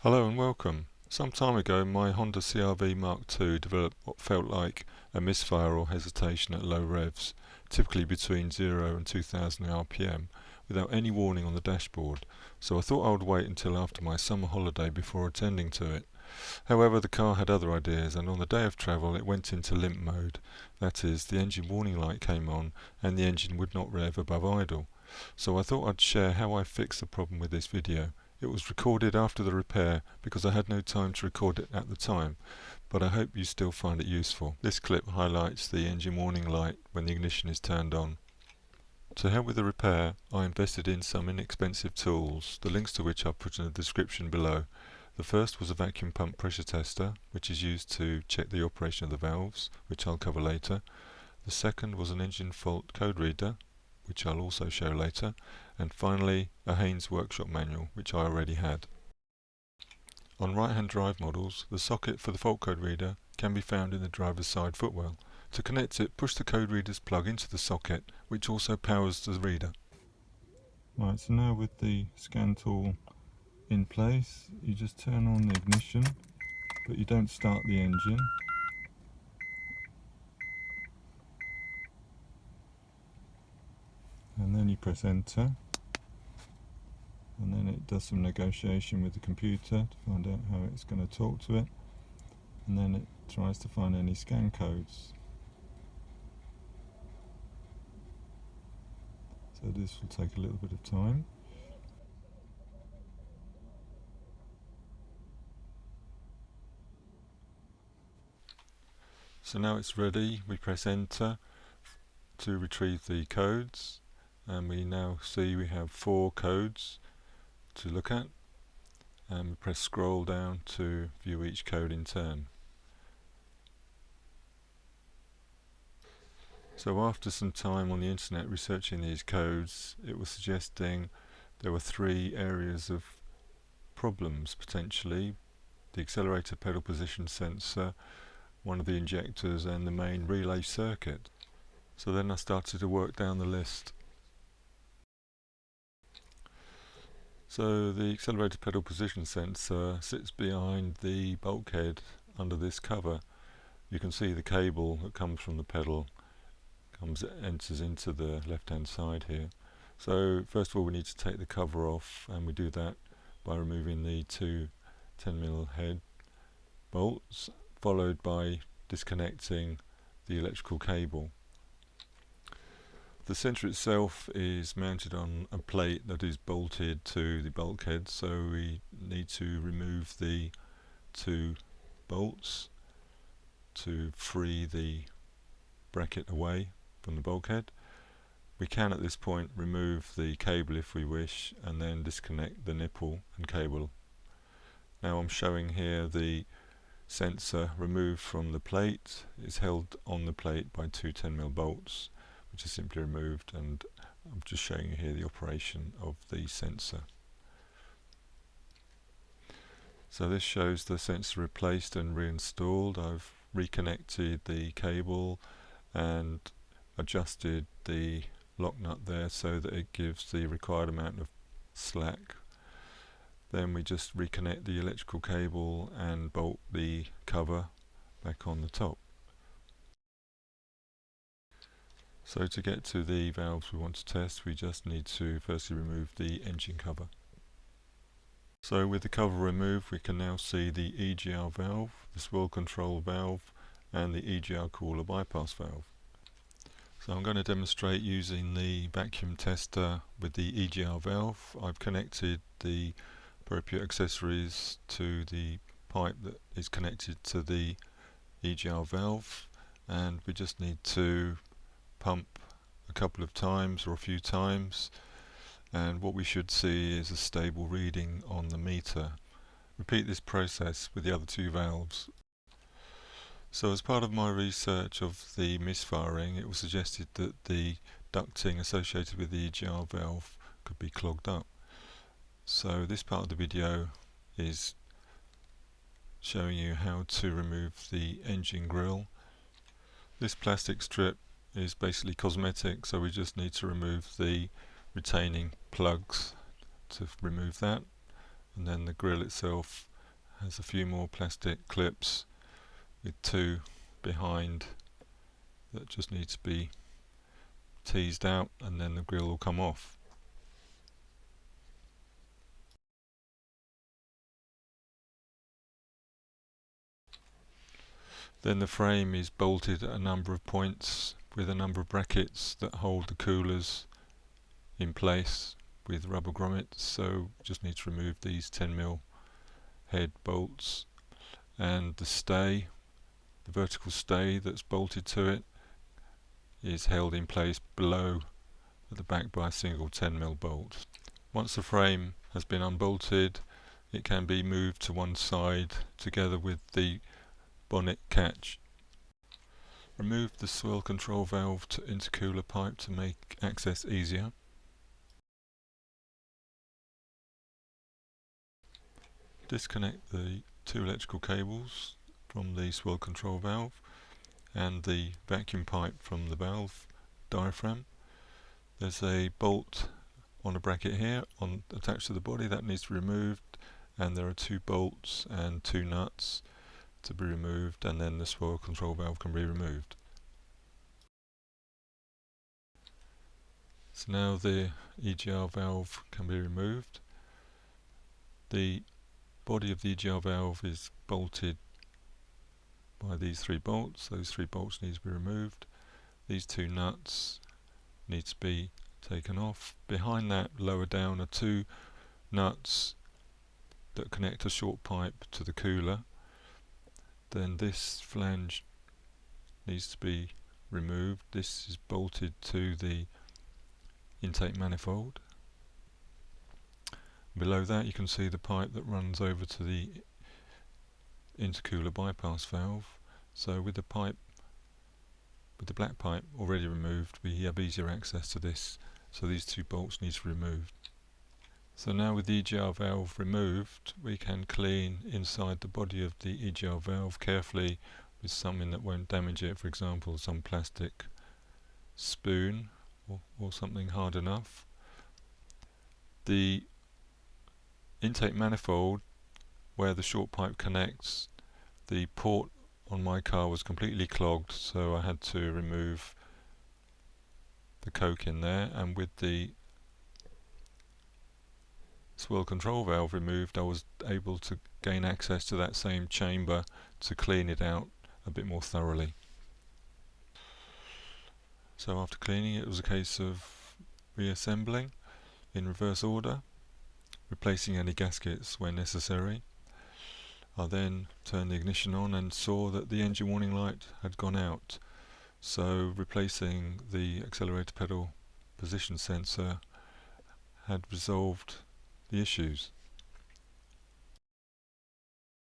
Hello and welcome. Some time ago my Honda CR-V Mark II developed what felt like a misfire or hesitation at low revs, typically between 0 and 2000 rpm, without any warning on the dashboard, so I thought I would wait until after my summer holiday before attending to it. However, the car had other ideas, and on the day of travel it went into limp mode. That is, the engine warning light came on and the engine would not rev above idle. So I thought I'd share how I fixed the problem with this video. It was recorded after the repair because I had no time to record it at the time, but I hope you still find it useful. This clip highlights the engine warning light when the ignition is turned on. To help with the repair, I invested in some inexpensive tools, the links to which I've put in the description below. The first was a vacuum pump pressure tester, which is used to check the operation of the valves, which I'll cover later. The second was an engine fault code reader, which I'll also show later, and finally a Haynes workshop manual, which I already had. On right-hand drive models, the socket for the fault code reader can be found in the driver's side footwell. To connect it, push the code reader's plug into the socket, which also powers the reader. Right, so now with the scan tool in place, you just turn on the ignition, but you don't start the engine. And then you press enter, and then it does some negotiation with the computer to find out how it's going to talk to it, and then it tries to find any scan codes. So this will take a little bit of time. So now it's ready, we press enter to retrieve the codes, and we now see we have 4 codes to look at, and we press scroll down to view each code in turn. So after some time on the internet researching these codes, it was suggesting there were 3 areas of problems potentially: the accelerator pedal position sensor, one of the injectors, and the main relay circuit. So then I started to work down the list. So the accelerator pedal position sensor sits behind the bulkhead under this cover. You can see the cable that comes from the pedal enters into the left hand side here. So first of all we need to take the cover off, and we do that by removing the 2 10mm head bolts, followed by disconnecting the electrical cable. The sensor itself is mounted on a plate that is bolted to the bulkhead, so we need to remove the 2 bolts to free the bracket away from the bulkhead. We can at this point remove the cable if we wish, and then disconnect the nipple and cable. Now I'm showing here the sensor removed from the plate. It's held on the plate by 2 10mm bolts, which is simply removed, and I'm just showing you here the operation of the sensor. So this shows the sensor replaced and reinstalled. I've reconnected the cable and adjusted the lock nut there so that it gives the required amount of slack. Then we just reconnect the electrical cable and bolt the cover back on the top. So to get to the valves we want to test, we just need to firstly remove the engine cover. So with the cover removed, we can now see the EGR valve, the swirl control valve, and the EGR cooler bypass valve. So I'm going to demonstrate using the vacuum tester with the EGR valve. I've connected the appropriate accessories to the pipe that is connected to the EGR valve, and we just need to pump a couple of times or a few times, and what we should see is a stable reading on the meter. Repeat this process with the other 2 valves. So as part of my research of the misfiring, it was suggested that the ducting associated with the EGR valve could be clogged up. So this part of the video is showing you how to remove the engine grille. This plastic strip is basically cosmetic, so we just need to remove the retaining plugs to remove that, and then the grille itself has a few more plastic clips with two behind that just need to be teased out, and then the grill will come off. Then the frame is bolted at a number of points with a number of brackets that hold the coolers in place with rubber grommets, so just need to remove these 10mm head bolts, and the stay, the vertical stay that's bolted to it, is held in place below at the back by a single 10mm bolt. Once the frame has been unbolted, it can be moved to one side together with the bonnet catch. Remove the swirl control valve to intercooler pipe to make access easier. Disconnect the two electrical cables from the swirl control valve and the vacuum pipe from the valve diaphragm. There's a bolt on a bracket here attached to the body that needs to be removed, and there are two bolts and two nuts to be removed, and then the swirl control valve can be removed. So now the EGR valve can be removed. The body of the EGR valve is bolted by these three bolts. Those three bolts need to be removed. These two nuts need to be taken off. Behind that, lower down, are two nuts that connect a short pipe to the cooler. Then this flange needs to be removed. This is bolted to the intake manifold. Below that you can see the pipe that runs over to the intercooler bypass valve. So with the black pipe already removed, we have easier access to this, so these two bolts need to be removed. So now with the EGR valve removed, we can clean inside the body of the EGR valve carefully with something that won't damage it, for example some plastic spoon or something hard enough. The intake manifold, where the short pipe connects, the port on my car was completely clogged, so I had to remove the coke in there, and with the swirl control valve removed, I was able to gain access to that same chamber to clean it out a bit more thoroughly. So after cleaning it was a case of reassembling in reverse order, replacing any gaskets where necessary. I then turned the ignition on and saw that the engine warning light had gone out, so replacing the accelerator pedal position sensor had resolved the issues.